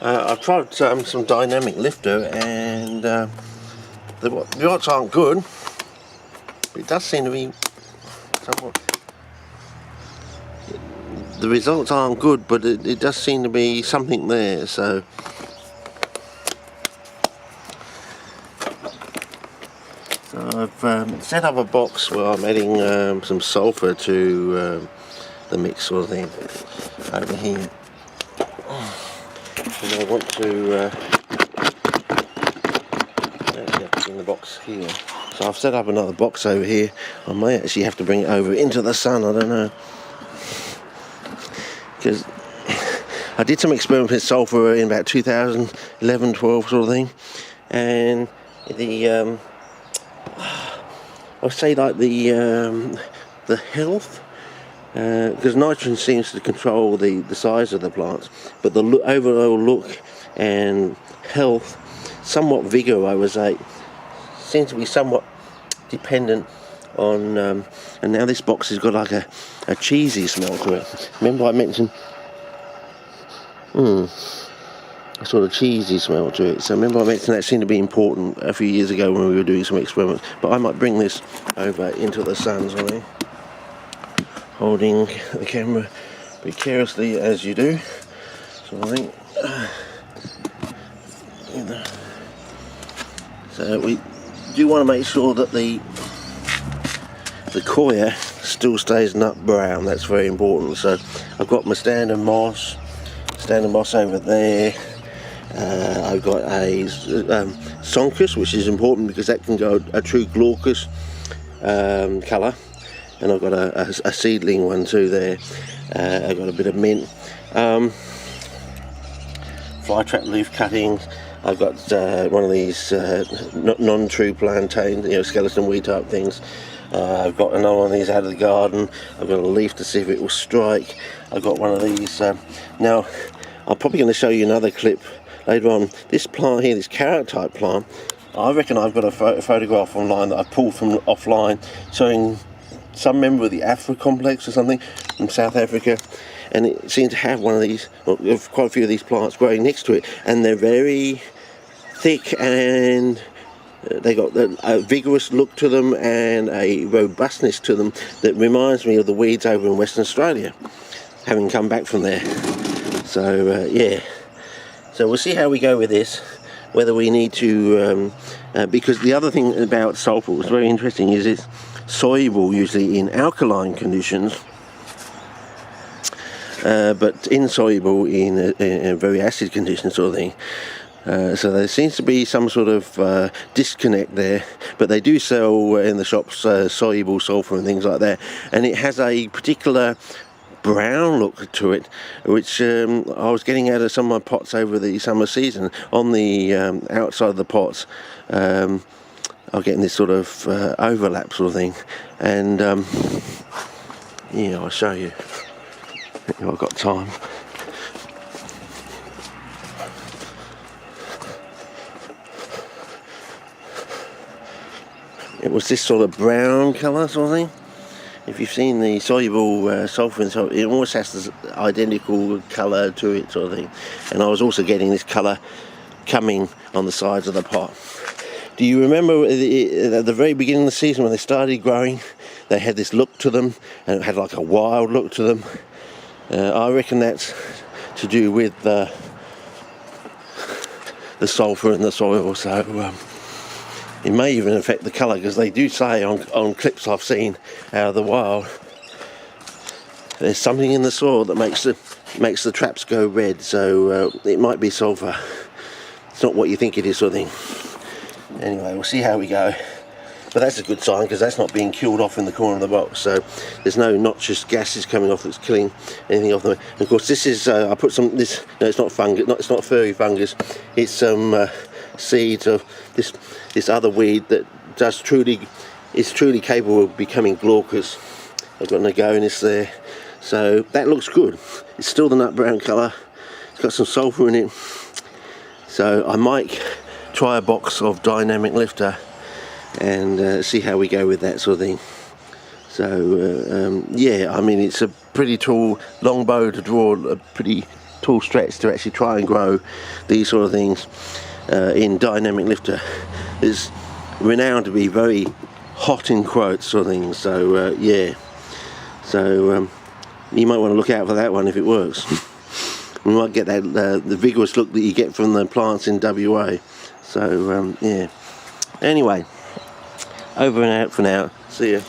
I've tried some dynamic lifter, and the results aren't good. It does seem to be somewhat. The results aren't good, but it does seem to be something there. So I've set up a box where I'm adding some sulphur to the mix, sort of thing, over here. And I want to in the box here. So I've set up another box over here. I may actually have to bring it over into the sun, I don't know. Because I did some experiments with sulphur in about 2011, 12 sort of thing. And the, I would say like the health, because nitrogen seems to control the size of the plants, but the overall look and health, somewhat vigor, I would say, seems to be somewhat dependent on, and now this box has got like a cheesy smell to it. Remember I mentioned a sort of cheesy smell to it. So remember I mentioned that seemed to be important a few years ago when we were doing some experiments. But I might bring this over into the sun, sort of holding the camera precariously as you do, sort of thing. So we do want to make sure that the coir still stays nut brown. That's very important. So I've got my standard moss over there. I've got a Soncus, which is important because that can go a true glaucous colour, and I've got a seedling one too there. I've got a bit of mint, flytrap leaf cuttings. I've got one of these non-true plantain, skeleton weed type things. I've got another one of these out of the garden. I've got a leaf to see if it will strike. I've got one of these. Now, I'm probably going to show you another clip later on. This plant here, this carrot type plant, I reckon I've got a photograph online that I pulled from offline showing some member of the Afra complex or something in South Africa. And it seems to have one of these, or quite a few of these plants growing next to it, and they're very thick, and they got a vigorous look to them and a robustness to them that reminds me of the weeds over in Western Australia, having come back from there. So yeah, so we'll see how we go with this, whether we need to, because the other thing about sulphur was very interesting is it's soluble usually in alkaline conditions, but insoluble in a very acid condition, sort of thing. So there seems to be some sort of disconnect there, but they do sell in the shops soluble sulphur and things like that, and it has a particular brown look to it, which I was getting out of some of my pots over the summer season. On the outside of the pots, I'm getting this sort of overlap sort of thing, and yeah, I'll show you if I've got time. It was this sort of brown colour sort of thing. If you've seen the soluble sulphur, it almost has this identical colour to it, sort of thing. And I was also getting this colour coming on the sides of the pot. Do you remember at the very beginning of the season when they started growing, they had this look to them, and it had like a wild look to them? I reckon that's to do with the sulphur in the soil, so it may even affect the colour, because they do say on clips I've seen out of the wild, there's something in the soil that makes the traps go red, so it might be sulphur. It's not what you think it is, sort of thing. Anyway, we'll see how we go. But that's a good sign, because that's not being killed off in the corner of the box, so there's no noxious gases coming off that's killing anything off them. And of course, this is I put some this. No, it's not fungus. It's not furry fungus. It's some seeds of this other weed that is truly capable of becoming glaucous. I've got an agonis there, so that looks good. It's still the nut brown colour. It's got some sulphur in it, so I might try a box of dynamic lifter and see how we go with that sort of thing. So yeah, I mean, it's a pretty tall long bow to draw a pretty tall stretch to actually try and grow these sort of things in dynamic lifter. It's renowned to be very hot in quotes sort of things, so yeah, so you might want to look out for that one if it works. We might get that the vigorous look that you get from the plants in WA. So yeah, anyway, over and out for now. See ya.